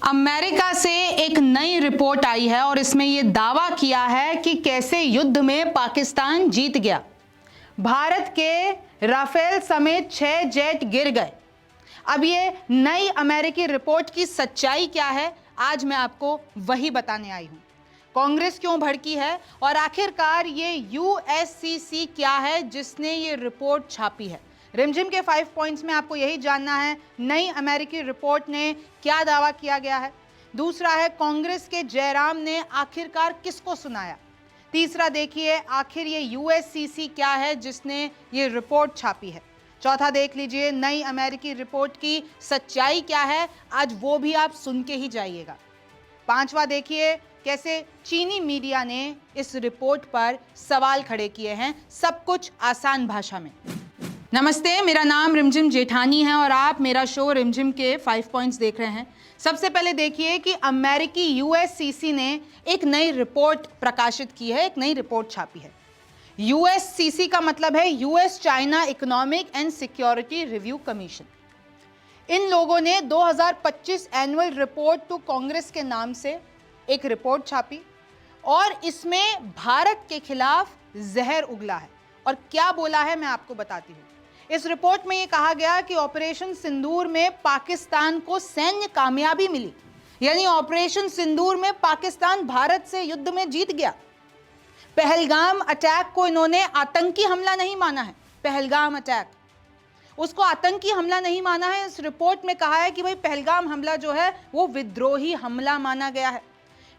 America से एक नई रिपोर्ट आई है और इसमें यह दावा किया है कि कैसे युद्ध में पाकिस्तान जीत गया। भारत के राफेल समेत 6 जेट गिर गए। अब ये नई अमेरिकी रिपोर्ट की सच्चाई क्या है, आज मैं आपको वही बताने आई हूं। कांग्रेस क्यों भड़की है और आखिरकार ये यूएससीसी क्या है जिसने ये रिपोर्ट छापी है। रिमझिम के 5 पॉइंट्स में आपको यही जानना है, नई अमेरिकी रिपोर्ट ने क्या दावा किया गया है। दूसरा है, कांग्रेस के जयराम ने आखिरकार किसको सुनाया। तीसरा देखिए, आखिर ये यूएससीसी क्या है जिसने ये रिपोर्ट छापी है। चौथा देख लीजिए, नई अमेरिकी रिपोर्ट की सच्चाई क्या है, आज वो भी आप सुन के ही जाइएगा। पांचवा देखिए, कैसे चीनी मीडिया ने इस रिपोर्ट पर सवाल खड़े किए हैं, सब कुछ आसान भाषा में। नमस्ते, मेरा नाम रिमझिम जेठानी है और आप मेरा शो रिमझिम के 5 पॉइंट्स देख रहे हैं। सबसे पहले देखिए कि अमेरिकी यूएससीसी ने एक नई रिपोर्ट प्रकाशित की है, एक नई रिपोर्ट छापी है। यूएससीसी का मतलब है US China economic and security review commission. इन लोगों ने 2025 एनुअल रिपोर्ट टू कांग्रेस के नाम से एक रिपोर्ट छापी और इसमें भारत के खिलाफ जहर उगला है। और क्या बोला है मैं आपको बताती हूँ। इस रिपोर्ट में यह कहा गया कि ऑपरेशन सिंदूर में पाकिस्तान को सैन्य कामयाबी मिली, यानी ऑपरेशन सिंदूर में पाकिस्तान भारत से युद्ध में जीत गया। पहलगाम अटैक को इन्होंने आतंकी हमला नहीं माना है, पहलगाम अटैक उसको आतंकी हमला नहीं माना है। इस रिपोर्ट में कहा है कि भाई पहलगाम हमला जो है वो विद्रोही हमला माना गया है।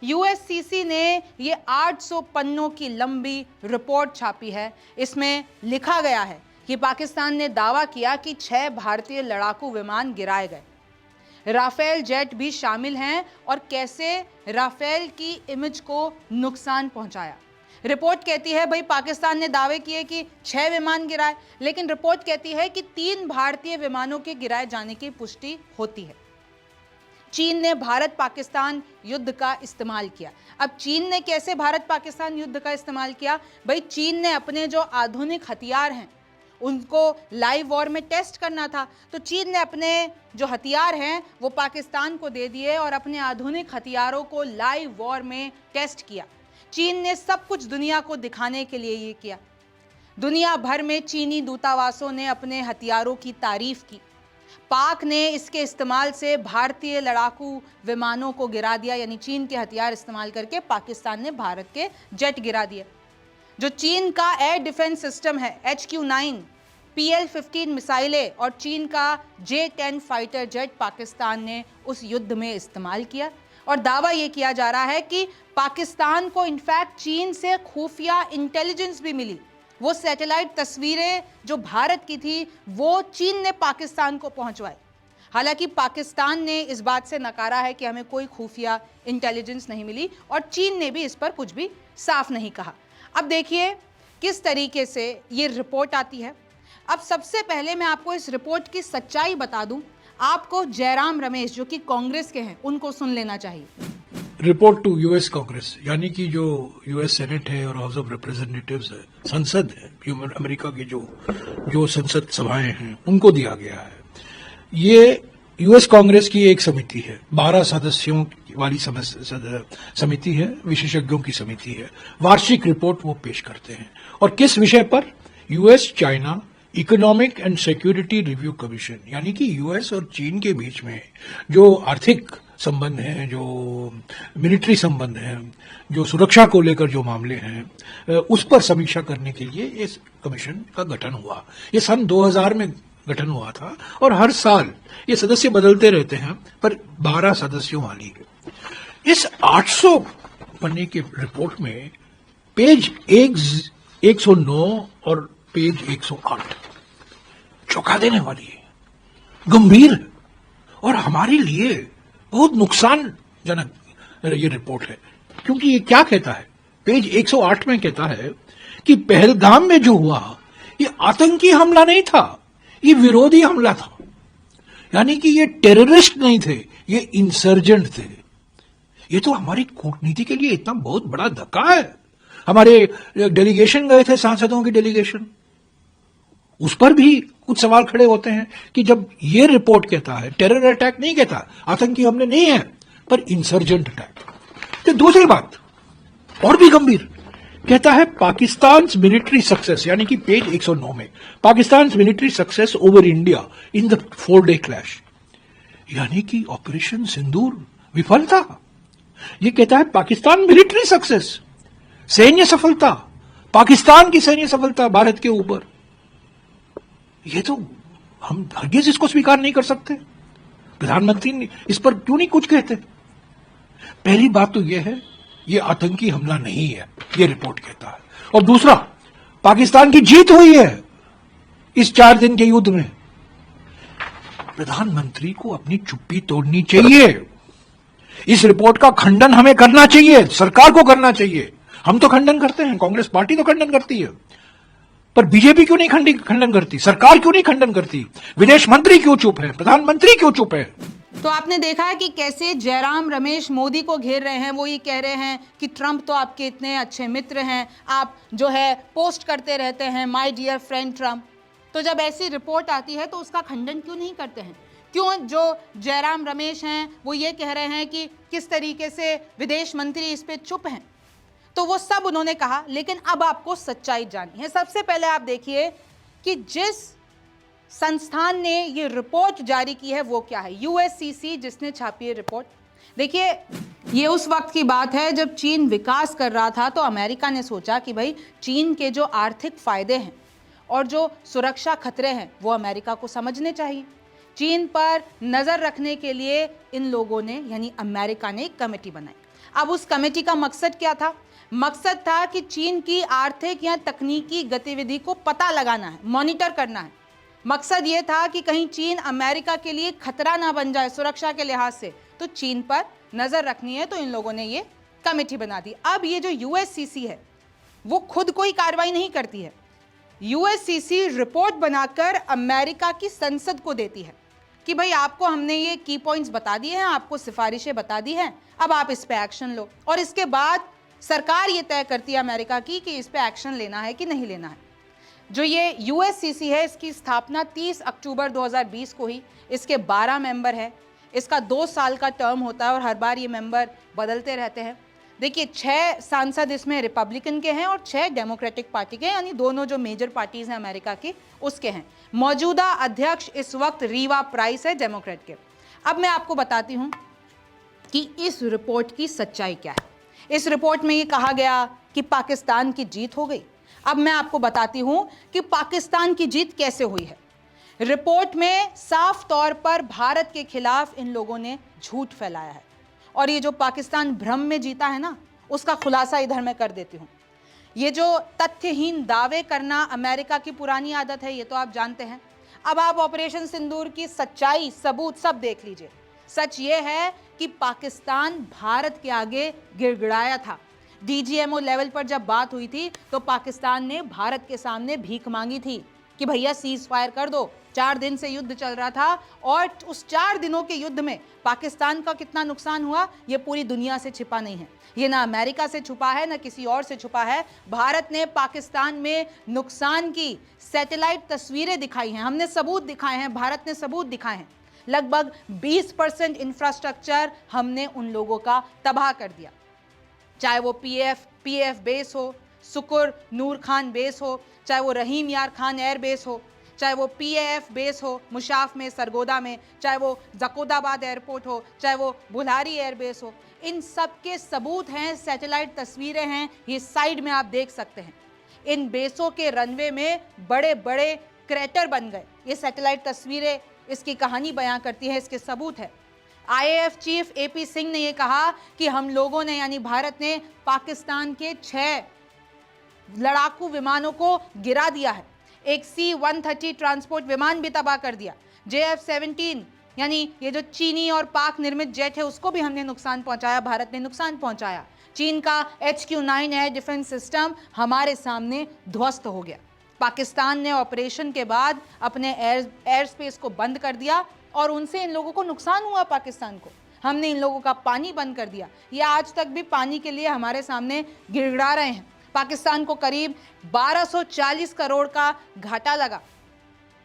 यूएससीसी ने ये 800 पन्नों की लंबी रिपोर्ट छापी है। इसमें लिखा गया है कि पाकिस्तान ने दावा किया कि 6 भारतीय लड़ाकू विमान गिराए गए, राफेल जेट भी शामिल हैं और कैसे राफेल की इमेज को नुकसान पहुंचाया। रिपोर्ट कहती है भाई पाकिस्तान ने दावे किए कि 6 विमान गिराए, लेकिन रिपोर्ट कहती है कि 3 भारतीय विमानों के गिराए जाने की पुष्टि होती है। चीन ने भारत पाकिस्तान युद्ध का इस्तेमाल किया। अब चीन ने कैसे भारत पाकिस्तान युद्ध का इस्तेमाल किया? भाई चीन ने अपने जो आधुनिक हथियार हैं उनको लाइव वॉर में टेस्ट करना था, तो चीन ने अपने जो हथियार हैं वो पाकिस्तान को दे दिए और अपने आधुनिक हथियारों को लाइव वॉर में टेस्ट किया। चीन ने सब कुछ दुनिया को दिखाने के लिए ये किया। दुनिया भर में चीनी दूतावासों ने अपने हथियारों की तारीफ की। पाक ने इसके इस्तेमाल से भारतीय लड़ाकू विमानों को गिरा दिया, यानी चीन के हथियार इस्तेमाल करके पाकिस्तान ने भारत के जेट गिरा दिए। जो चीन का एयर डिफेंस सिस्टम है HQ-9, PL-15 मिसाइलें और चीन का J-10 फाइटर जेट पाकिस्तान ने उस युद्ध में इस्तेमाल किया। और दावा यह किया जा रहा है कि पाकिस्तान को इनफैक्ट चीन से खुफिया इंटेलिजेंस भी मिली। वो सैटेलाइट तस्वीरें जो भारत की थी वो चीन ने पाकिस्तान को पहुंचवाई। हालांकि पाकिस्तान ने इस बात से नकारा है कि हमें कोई खुफिया इंटेलिजेंस नहीं मिली और चीन ने भी इस पर कुछ भी साफ नहीं कहा। अब देखिए किस तरीके से ये रिपोर्ट आती है। अब सबसे पहले मैं आपको इस रिपोर्ट की सच्चाई बता दूं। आपको जयराम रमेश जो कि कांग्रेस के हैं उनको सुन लेना चाहिए। रिपोर्ट टू यूएस कांग्रेस, यानी कि जो यूएस सेनेट है और हाउस ऑफ रिप्रेजेंटेटिव्स है, संसद है, ह्यूमन अमेरिका की जो संसद सभाएं हैं उनको दिया गया है। ये यूएस कांग्रेस की एक समिति है, 12 सदस्यों वाली समिति है, विशेषज्ञों की समिति है। वार्षिक रिपोर्ट वो पेश करते हैं और किस विषय पर? US China economic and security review commission, यानी कि यूएस और चीन के बीच में जो आर्थिक संबंध हैं, जो मिलिट्री संबंध हैं, जो सुरक्षा को लेकर जो मामले हैं, उस पर समीक्षा करने के लिए इस कमीशन का गठन हुआ। ये सन 2000 में गठन हुआ था और हर साल ये सदस्य बदलते रहते हैं, पर 12 सदस्यों वाली है। इस 800 पन्ने की रिपोर्ट में पेज 109 और पेज 108 चौंका देने वाली है, गंभीर है और हमारे लिए बहुत नुकसानजनक ये रिपोर्ट है। क्योंकि ये क्या कहता है? पेज 108 में कहता है कि पहलगाम में जो हुआ ये आतंकी हमला नहीं था, ये विरोधी हमला था। यानी कि ये टेररिस्ट नहीं थे, ये इंसर्जेंट थे। ये तो हमारी कूटनीति के लिए इतना बहुत बड़ा धक्का है। हमारे डेलीगेशन गए थे, सांसदों की डेलीगेशन, उस पर भी कुछ सवाल खड़े होते हैं कि जब ये रिपोर्ट कहता है, टेरर अटैक नहीं कहता, आतंकी हमले नहीं है, पर इंसर्जेंट अटैक। तो दूसरी बात और भी गंभीर, कहता है पाकिस्तान मिलिट्री सक्सेस, यानी कि पेज 109 में, Pakistan military success over India in the 4-day clash, यानी कि ऑपरेशन सिंदूर विफल था। यह कहता है पाकिस्तान मिलिट्री सक्सेस, सैन्य सफलता, पाकिस्तान की सैन्य सफलता भारत के ऊपर। यह तो हम हरगिज इसको स्वीकार नहीं कर सकते। प्रधानमंत्री ने इस पर क्यों नहीं कुछ कहते? पहली बात तो यह है, यह आतंकी हमला नहीं है, यह रिपोर्ट कहता है। और दूसरा, पाकिस्तान की जीत हुई है इस 4 दिन के युद्ध में। प्रधानमंत्री को अपनी चुप्पी तोड़नी चाहिए। इस रिपोर्ट का खंडन हमें करना चाहिए, सरकार को करना चाहिए। हम तो खंडन करते हैं, कांग्रेस पार्टी तो खंडन करती है, पर बीजेपी क्यों नहीं खंडन करती? सरकार क्यों नहीं खंडन करती? विदेश मंत्री क्यों चुप है? प्रधानमंत्री क्यों चुप है? तो आपने देखा है कि कैसे जयराम रमेश मोदी को घेर रहे हैं। वो ये कह रहे हैं कि ट्रंप तो आपके इतने अच्छे मित्र हैं, आप जो है पोस्ट करते रहते हैं माय डियर फ्रेंड ट्रंप। तो जब ऐसी रिपोर्ट आती है तो उसका खंडन क्यों नहीं करते हैं? क्यों जो जयराम रमेश हैं वो ये कह रहे हैं कि किस तरीके से विदेश मंत्री इस पे चुप हैं? तो वो सब उन्होंने कहा, लेकिन अब आपको सच्चाई जाननी है। सबसे पहले आप देखिए कि जिस संस्थान ने ये रिपोर्ट जारी की है वो क्या है, यूएससीसी जिसने छापी है रिपोर्ट। देखिए ये उस वक्त की बात है जब चीन विकास कर रहा था, तो अमेरिका ने सोचा कि भाई चीन के जो आर्थिक फायदे हैं और जो सुरक्षा खतरे हैं वो अमेरिका को समझने चाहिए। चीन पर नज़र रखने के लिए इन लोगों ने यानी अमेरिका ने एक कमेटी बनाई। अब उस कमेटी का मकसद क्या था? मकसद था कि चीन की आर्थिक या तकनीकी गतिविधि को पता लगाना है, मॉनिटर करना है। मकसद ये था कि कहीं चीन अमेरिका के लिए खतरा ना बन जाए सुरक्षा के लिहाज से, तो चीन पर नज़र रखनी है। तो इन लोगों ने ये कमेटी बना दी। अब ये जो यूएससीसी है वो खुद कोई कार्रवाई नहीं करती है। यूएससीसी रिपोर्ट बनाकर अमेरिका की संसद को देती है कि भाई आपको हमने ये की पॉइंट्स बता दिए हैं, आपको सिफारिशें बता दी हैं, अब आप इस पे एक्शन लो। और इसके बाद सरकार ये तय करती है अमेरिका की कि इस पे एक्शन लेना है कि नहीं लेना है। जो ये यूएससीसी है इसकी स्थापना 30 अक्टूबर 2020 को हुई। इसके 12 मेंबर हैं। इसका 2 साल का टर्म होता है और हर बार ये मेंबर बदलते रहते हैं। देखिए 6 सांसद इसमें रिपब्लिकन के हैं और 6 डेमोक्रेटिक पार्टी के, यानी दोनों जो मेजर पार्टीज हैं अमेरिका की उसके हैं। मौजूदा अध्यक्ष इस वक्त रीवा प्राइस है डेमोक्रेट के। अब मैं आपको बताती हूँ कि इस रिपोर्ट की सच्चाई क्या है। इस रिपोर्ट में ये कहा गया कि पाकिस्तान की जीत हो गई। अब मैं आपको बताती हूं कि पाकिस्तान की जीत कैसे हुई है। रिपोर्ट में साफ तौर पर भारत के खिलाफ इन लोगों ने झूठ फैलाया है और ये जो पाकिस्तान भ्रम में जीता है ना, उसका खुलासा इधर मैं कर देती हूं। ये जो तथ्यहीन दावे करना अमेरिका की पुरानी आदत है, ये तो आप जानते हैं। अब आप ऑपरेशन सिंदूर की सच्चाई, सबूत सब देख लीजिए। सच ये है कि पाकिस्तान भारत के आगे गिड़गिड़ाया था। डीजीएमओ लेवल पर जब बात हुई थी तो पाकिस्तान ने भारत के सामने भीख मांगी थी कि भैया सीज फायर कर दो। 4 दिन से युद्ध चल रहा था और उस 4 दिनों के युद्ध में पाकिस्तान का कितना नुकसान हुआ ये पूरी दुनिया से छिपा नहीं है। ये ना अमेरिका से छुपा है ना किसी और से छुपा है। भारत ने पाकिस्तान में नुकसान की सैटेलाइट तस्वीरें दिखाई हैं, हमने सबूत दिखाए हैं, भारत ने सबूत दिखाए हैं। लगभग 20% इंफ्रास्ट्रक्चर हमने उन लोगों का तबाह कर दिया, चाहे वो पीएफ बेस हो, सुकुर नूर खान बेस हो, चाहे वो रहीम यार खान एयर बेस हो, चाहे वो पीएफ बेस हो मुशाफ में, सरगोदा में, चाहे वो जकोदाबाद एयरपोर्ट हो, चाहे वो बुल्हारी एयर बेस हो। इन सब के सबूत हैं, सैटेलाइट तस्वीरें हैं, ये साइड में आप देख सकते हैं। इन बेसों के रनवे में बड़े बड़े क्रेटर बन गए। ये सैटेलाइट तस्वीरें इसकी कहानी बयां करती है, इसके सबूत है। आईएएफ चीफ एपी सिंह ने यह कहा कि हम लोगों ने यानी भारत ने पाकिस्तान के 6 लड़ाकू विमानों को गिरा दिया है। एक C-130 ट्रांसपोर्ट विमान भी तबाह कर दिया। JF-17 यानी ये जो चीनी और पाक निर्मित जेट है उसको भी हमने नुकसान पहुंचाया, भारत ने नुकसान पहुंचाया। चीन का HQ-9 एयर डिफेंस सिस्टम हमारे सामने ध्वस्त हो गया। पाकिस्तान ने ऑपरेशन के बाद अपने एयर स्पेस को बंद कर दिया और उनसे इन लोगों को नुकसान हुआ। पाकिस्तान को हमने इन लोगों का पानी बंद कर दिया। ये आज तक भी पानी के लिए हमारे सामने गिड़गिड़ा रहे हैं। पाकिस्तान को करीब 1240 करोड़ का घाटा लगा।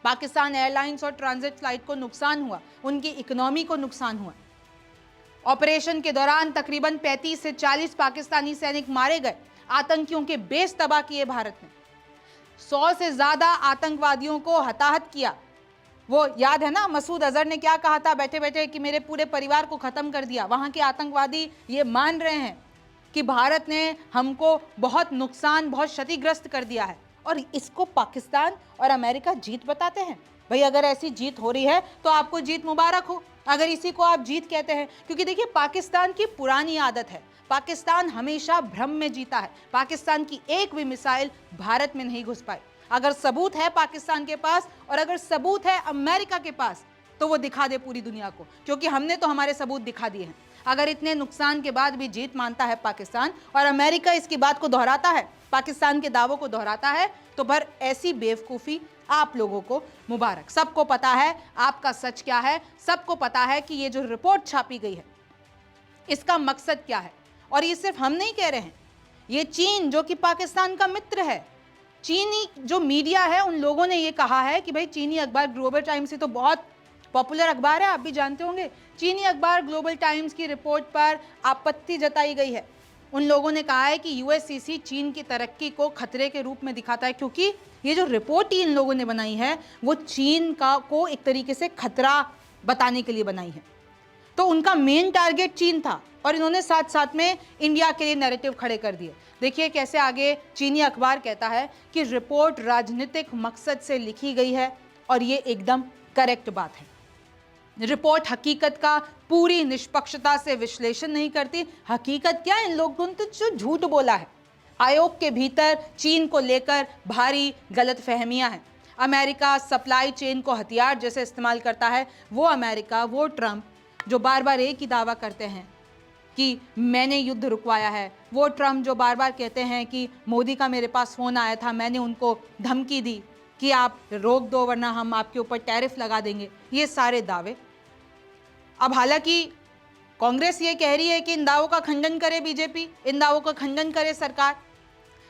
पाकिस्तान एयरलाइंस और ट्रांजिट फ्लाइट को नुकसान हुआ, उनकी इकोनॉमी को नुकसान हुआ। ऑपरेशन के दौरान तकरीबन 35 से 40 पाकिस्तानी सैनिक मारे गए। आतंकियों के बेस तबाह किए भारत ने। 100 से ज्यादा आतंकवादियों को हताहत किया। वो याद है ना, मसूद अजहर ने क्या कहा था बैठे बैठे कि मेरे पूरे परिवार को खत्म कर दिया। वहां के आतंकवादी ये मान रहे हैं कि भारत ने हमको बहुत नुकसान, बहुत क्षतिग्रस्त कर दिया है, और इसको पाकिस्तान और अमेरिका जीत बताते हैं। भाई अगर ऐसी जीत हो रही है तो आपको जीत मुबारक हो, अगर इसी को आप जीत कहते हैं। क्योंकि देखिए, पाकिस्तान की पुरानी आदत है, पाकिस्तान हमेशा भ्रम में जीता है। पाकिस्तान की एक भी मिसाइल भारत में नहीं घुस पाई। अगर सबूत है पाकिस्तान के पास और अगर सबूत है अमेरिका के पास तो वो दिखा दे पूरी दुनिया को, क्योंकि हमने तो हमारे सबूत दिखा दिए हैं। अगर इतने नुकसान के बाद भी जीत मानता है पाकिस्तान और अमेरिका इसकी बात को दोहराता है, पाकिस्तान के दावों को दोहराता है, तो पर ऐसी बेवकूफ़ी आप लोगों को मुबारक। सबको पता है आपका सच क्या है, सबको पता है कि ये जो रिपोर्ट छापी गई है इसका मकसद क्या है। और ये सिर्फ हम नहीं कह रहे हैं, ये चीन जो कि पाकिस्तान का मित्र है, चीनी जो मीडिया है उन लोगों ने ये कहा है कि भाई चीनी अखबार ग्लोबल टाइम्स ही तो बहुत पॉपुलर अखबार है, आप भी जानते होंगे। चीनी अखबार ग्लोबल टाइम्स की रिपोर्ट पर आपत्ति जताई गई है। उन लोगों ने कहा है कि यूएससीसी चीन की तरक्की को खतरे के रूप में दिखाता है, क्योंकि ये जो रिपोर्ट ही इन लोगों ने बनाई है वो चीन को एक तरीके से खतरा बताने के लिए बनाई है। तो उनका मेन टारगेट चीन था और इन्होंने साथ साथ में इंडिया के लिए नैरेटिव खड़े कर दिए। देखिए कैसे आगे चीनी अखबार कहता है कि रिपोर्ट राजनीतिक मकसद से लिखी गई है और ये एकदम करेक्ट बात है। रिपोर्ट हकीकत का पूरी निष्पक्षता से विश्लेषण नहीं करती। हकीकत क्या, इन लोगों ने तो जो झूठ बोला है। आयोग के भीतर चीन को लेकर भारी गलतफहमियां हैं। अमेरिका सप्लाई चेन को हथियार जैसे इस्तेमाल करता है। वो अमेरिका, वो ट्रंप जो बार बार एक ही दावा करते हैं कि मैंने युद्ध रुकवाया है, वो ट्रंप जो बार बार कहते हैं कि मोदी का मेरे पास फ़ोन आया था, मैंने उनको धमकी दी कि आप रोक दो वरना हम आपके ऊपर टैरिफ लगा देंगे, ये सारे दावे। अब हालांकि कांग्रेस ये कह रही है कि इन दावों का खंडन करे बीजेपी, इन दावों का खंडन करे सरकार।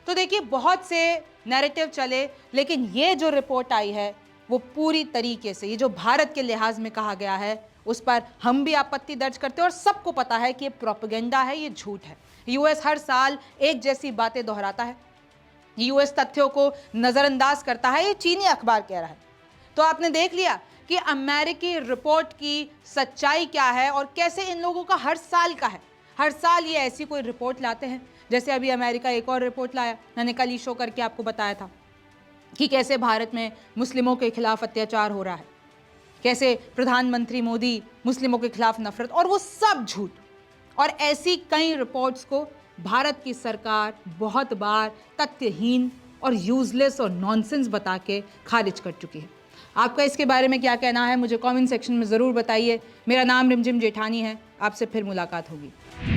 तो देखिए बहुत से नैरेटिव चले, लेकिन ये जो रिपोर्ट आई है वो पूरी तरीके से, ये जो भारत के लिहाज में कहा गया है उस पर हम भी आपत्ति दर्ज करते हैं और सबको पता है कि ये प्रोपेगेंडा है, ये झूठ है। यूएस हर साल एक जैसी बातें दोहराता है, यूएस तथ्यों को नज़रअंदाज करता है, ये चीनी अखबार कह रहा है। तो आपने देख लिया कि अमेरिकी रिपोर्ट की सच्चाई क्या है और कैसे इन लोगों का हर साल का है। हर साल ये ऐसी कोई रिपोर्ट लाते हैं। जैसे अभी अमेरिका एक और रिपोर्ट लाया, मैंने कल ही शो करके आपको बताया था कि कैसे भारत में मुस्लिमों के खिलाफ अत्याचार हो रहा है, कैसे प्रधानमंत्री मोदी मुस्लिमों के खिलाफ नफरत, और वो सब झूठ। और ऐसी कई रिपोर्ट्स को भारत की सरकार बहुत बार तथ्यहीन और यूजलेस और नॉनसेंस बता के खारिज कर चुकी है। आपका इसके बारे में क्या कहना है मुझे कमेंट सेक्शन में ज़रूर बताइए। मेरा नाम रिमझिम जेठानी है, आपसे फिर मुलाकात होगी।